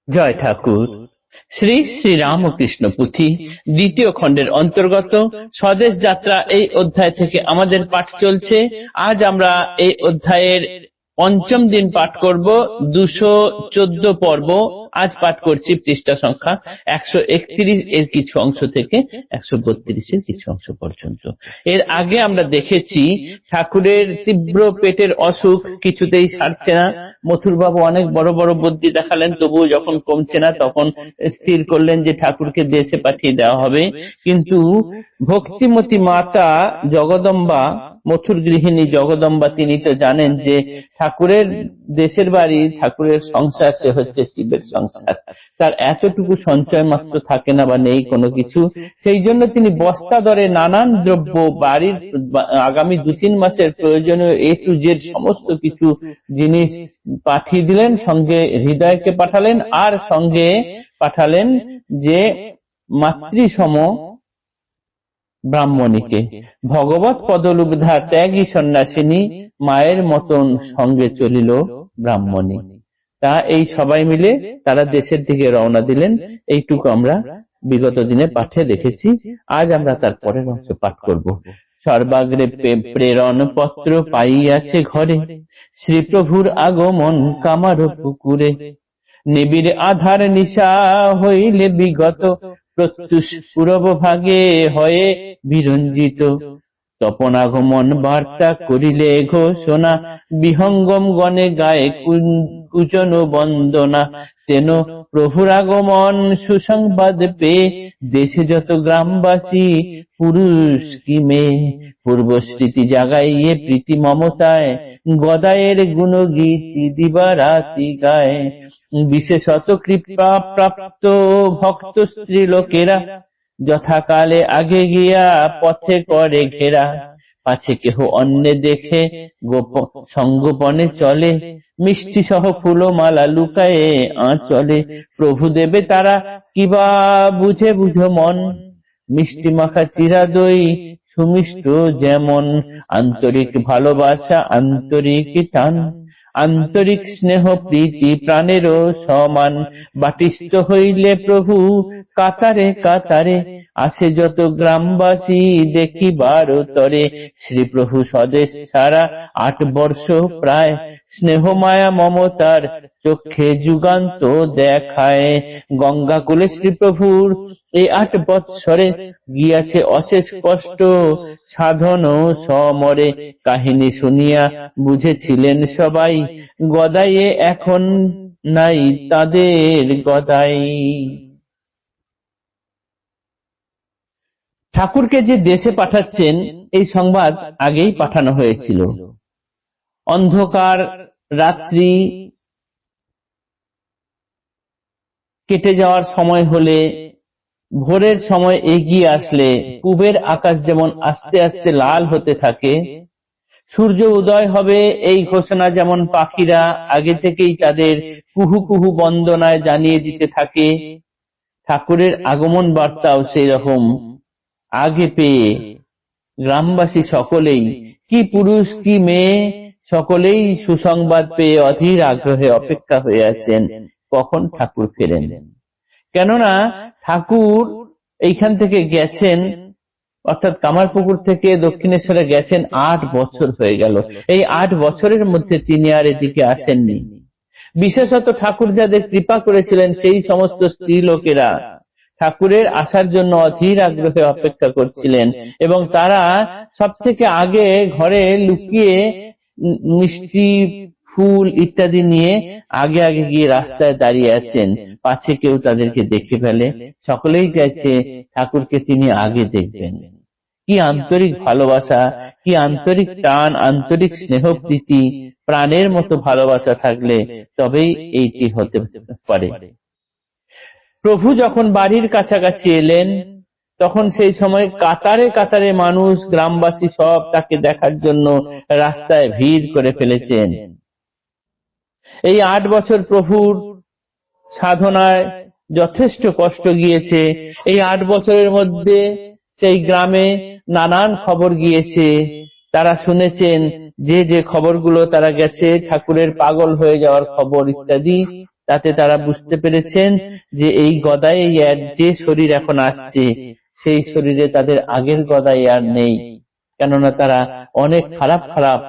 জয় ঠাকুর। শ্রী শ্রী রামকৃষ্ণ পুঁথি দ্বিতীয় খণ্ডের অন্তর্গত স্বদেশ যাত্রা এই অধ্যায় থেকে আমাদের পাঠ চলছে। আজ আমরা এই অধ্যায়ের পঞ্চম দিন পাঠ করব। 214 পর্ব আজ পাঠ করছি। পৃষ্ঠা সংখ্যা 131 এর কিছু অংশ থেকে 132 এর কিছু অংশ পর্যন্ত। এর আগে আমরা দেখেছি ঠাকুরের তীব্র পেটের অসুখ কিছুতেই সারছে না। মথুরবাবু অনেক বড় বড় বুদ্ধি দেখালেন, তবুও যখন কমছে না তখন স্থির করলেন যে ঠাকুরকে দেশে পাঠিয়ে দেওয়া হবে। কিন্তু ভক্তিমতী মাতা জগদম্বা, মথুর গৃহিণী জগদম্বা, তিনি তো জানেন যে ঠাকুরের দেশের বাড়ি, ঠাকুরের সংসার, সে হচ্ছে শিবের সংসার। তার এতটুকু সঞ্চয় মাত্র থাকে না বা নেই কোনো কিছু। সেই জন্য তিনি বস্তা দরে নানান দ্রব্য, বাড়ির আগামী 2-3 মাসের প্রয়োজনীয় A to Z সমস্ত কিছু জিনিস পাঠিয়ে দিলেন। সঙ্গে হৃদয়কে পাঠালেন, আর সঙ্গে পাঠালেন যে মাতৃসম ব্রাহ্মণীকে। ভগবত পদলুব্ধা ত্যাগী সন্ন্যাসিনী, মায়ের মতন সঙ্গে চলিল ব্রাহ্মণী। তা এই সবাই মিলে তারা দেশের দিকে রওনা দিলেন। এইটুকু আমরা বিগত দিনে পাঠে দেখেছি। আজ আমরা তার পরের অংশ পাঠ করব। সর্বাগ্রে প্রেরণ পত্র পাইয়াছে ঘরে, শ্রীপ্রভুর আগমন কামার পুকুরে। নিবিড় আধার নিশা হইলে বিগত, প্রত্যুষ পূরব ভাগে হয়ে বিরঞ্জিত। তপন আগমন বার্তা করিলে ঘোষণা, বিহঙ্গম গণে গায়ে কুজন বন্দনা। তেন প্রভুর আগমন সুসংবাদ পেয়ে, দেশে যত গ্রামবাসী পুরুষ কি মেয়ে। পূর্ব স্মৃতি জাগাইয়ে প্রীতি মমতায়, গদায়ের গুণগীতি দিবারাতি গায়। বিশেষত কৃপা প্রাপ্ত ভক্ত স্ত্রী লোকেরা, যথাকালে আগে গিয়া পথে করে ঘেরা। পাছে কেহ অন্যে দেখে সঙ্গোপনে চলে, মিষ্টি সহ ফুলমালা লুকায়ে আঁচলে। প্রভু দেবে তারা কিবা বুঝে বুঝো মন, মিষ্টি মাখা চিরা দই সুমিষ্ট যেমন। আন্তরিক ভালোবাসা, আন্তরিক টান, আন্তরিক স্নেহ প্রীতি প্রাণেরও সমান। বাটিস্থ হইলে প্রভু কাতারে কাতারে, আসে যত গ্রামবাসী দেখিবার তরে। শ্রীপ্রভু স্বদেশ ছাড়া 8 বর্ষ প্রায়, স্নেহ মায়া মমতার চক্ষে যুগান্ত দেখায়। গঙ্গা কুলে শ্রীপ্রভুর এই 8 বৎসরে, গিয়াছে অশেষ কষ্ট সাধন সমরে। কাহিনী শুনিয়া বুঝেছিলেন সবাই, গদাইয়ে এখন নাই তাদের গদাই। ঠাকুরকে যে দেশে পাঠাচ্ছেন এই সংবাদ আগেই পাঠানো হয়েছিল। অন্ধকার রাত্রি কেটে যাওয়ার সময় হলে, ভোরের সময় এগিয়ে আসলে পূবের আকাশ যেমন আস্তে আস্তে লাল হতে থাকে, সূর্য উদয় হবে এই ঘোষণা যেমন পাখিরা আগে থেকেই তাদের কুহু কুহু বন্দনায় জানিয়ে দিতে থাকে, ঠাকুরের আগমন বার্তাও সেই রকম আগে পেয়ে গ্রামবাসী সকলেই, কি পুরুষ কি মেয়ে, সকলেই সুসংবাদ পেয়ে অধীর আগ্রহে অপেক্ষা হয়ে আছেন কখন ঠাকুর ফেরেন। কেননা ঠাকুর এইখান থেকে গেছেন, অর্থাৎ কামারপুকুর থেকে দক্ষিণেশ্বরে গেছেন 8 বছর হয়ে গেল। এই 8 বছরের মধ্যে তিনি আর এদিকে আসেননি। বিশেষত ঠাকুর যাদের কৃপা করেছিলেন সেই সমস্ত স্ত্রী লোকেরা ঠাকুরের আসার জন্য অধীর আগ্রহে অপেক্ষা করছিলেন, এবং তারা সব থেকে আগে ঘরে লুকিয়ে মিষ্টি ফুল ইত্যাদি নিয়ে আগে আগে গিয়ে রাস্তায় দাঁড়িয়ে আছেন, পাছে কেউ তাদেরকে দেখে ফেলে। সকলেই চাইছে ঠাকুরকে তিনি আগে দেখবেন। কি আন্তরিক ভালোবাসা, কি আন্তরিক টান, আন্তরিক স্নেহ প্রীতি, প্রাণের মতো ভালোবাসা থাকলে তবেই এইটি হতে পারে। প্রভু যখন বাড়ির কাছাকাছি এলেন, তখন সেই সময় কাতারে কাতারে মানুষ, গ্রামবাসী সব তাকে দেখার জন্য রাস্তায় ভিড় করে ফেলেছেন। এই 8 বছর প্রভুর সাধনায় যথেষ্ট কষ্ট গিয়েছে। এই 8 বছরের মধ্যে সেই গ্রামে নানান খবর গিয়েছে। তারা শুনেছেন যে যে খবরগুলো তারা গেছে, ঠাকুরের পাগল হয়ে যাওয়ার খবর ইত্যাদি, তাতে তারা বুঝতে পেরেছেন যে এই গদাই আর যে শরীর এখন আসছে সেই শরীরে তাদের আগের গদাই আর নেই, কেননা তারা অনেক খারাপ খারাপ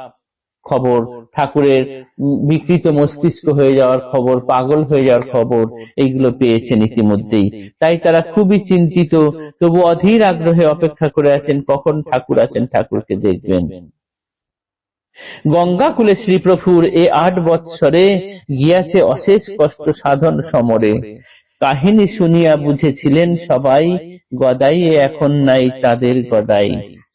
খবর, ঠাকুরের বিকৃত মস্তিষ্ক হয়ে যাওয়ার খবর, পাগল হয়ে যাওয়ার খবর এইগুলো পেয়েছেন ইতিমধ্যেই। তাই তারা খুবই চিন্তিত, তবু অধীর আগ্রহে অপেক্ষা করে আছেন কখন ঠাকুর আসেন, ঠাকুরকে দেখবেন। গঙ্গা কুলে শ্রীপ্রভুর এ ৮ বৎসরে গিয়াছে অশেষ কষ্ট সাধন সমরে, কাহিনী শুনিয়া বুঝেছিলেন সবাই, গদাই এখন নাই তাদের গদাই।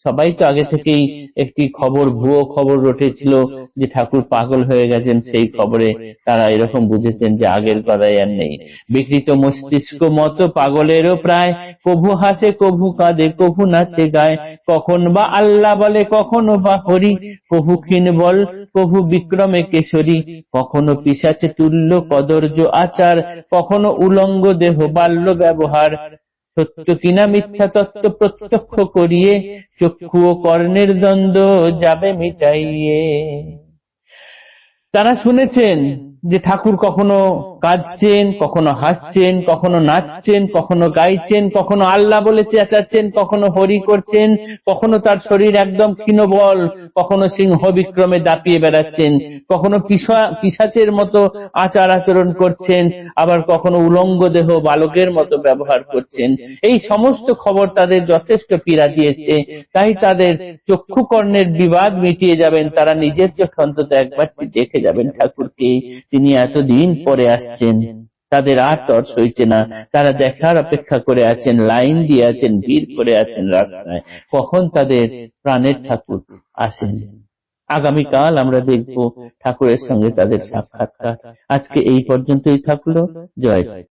সবাই তো আগে থেকেই একটি খবর, ভুয়ো খবর রটেছিল যে ঠাকুর পাগল হয়ে গেছেন, সেই খবরে তারা এরকম বুঝেছেন যে আগের গদাই আর নেই। বিকৃত মস্তিষ্ক মতো পাগলেরও প্রায়, কভু হাসে কভু কাঁদে কভু নাচে গায়, কখন বা আল্লাহ বলে কখনো বা হরি, কভু ক্ষীণ বল কভু বিক্রমে কেশরী, কখনো পিশাচে তুল্য কদর্য আচার, কখনো উলঙ্গ দেহ বাল্য ব্যবহার, সত্য কিনা মিথ্যা তত্ত্ব প্রত্যক্ষ করিয়ে, চক্ষু ও কর্ণের দ্বন্দ্ব যাবে মিটাইয়ে। তারা শুনেছেন যে ঠাকুর কখনো কাঁদছেন, কখনো হাসছেন, কখনো নাচছেন, কখনো গাইছেন, কখনো আল্লাহ বলে চেঁচাচ্ছেন, কখনো হরি করছেন, কখনো তার শরীর একদম ক্ষীণবল, কখনো সিংহ বিক্রমে দাপিয়ে বেড়াচ্ছেন, কখনো পিশাচের মতো আচার আচরণ করছেন, আবার কখনো উলঙ্গ দেহ বালকের মতো ব্যবহার করছেন। এই সমস্ত খবর তাদের যথেষ্ট পীড়া দিয়েছে। তাই তাদের চক্ষু কর্ণের বিবাদ মিটিয়ে যাবেন, তারা নিজের চোখে অন্তত একবার দেখে যাবেন ঠাকুরকে, তিনি এতদিন পরে আসছেন। তাদের আর তর সইছে না, তারা দেখার অপেক্ষা করে আছেন, লাইন দিয়ে আছেন, ভিড় করে আছেন রাস্তায়, কখন তাদের প্রাণের ঠাকুর আসেন। আগামীকাল আমরা দেখব ঠাকুরের সঙ্গে তাদের সাক্ষাৎকার। আজকে এই পর্যন্তই থাকলো। জয়।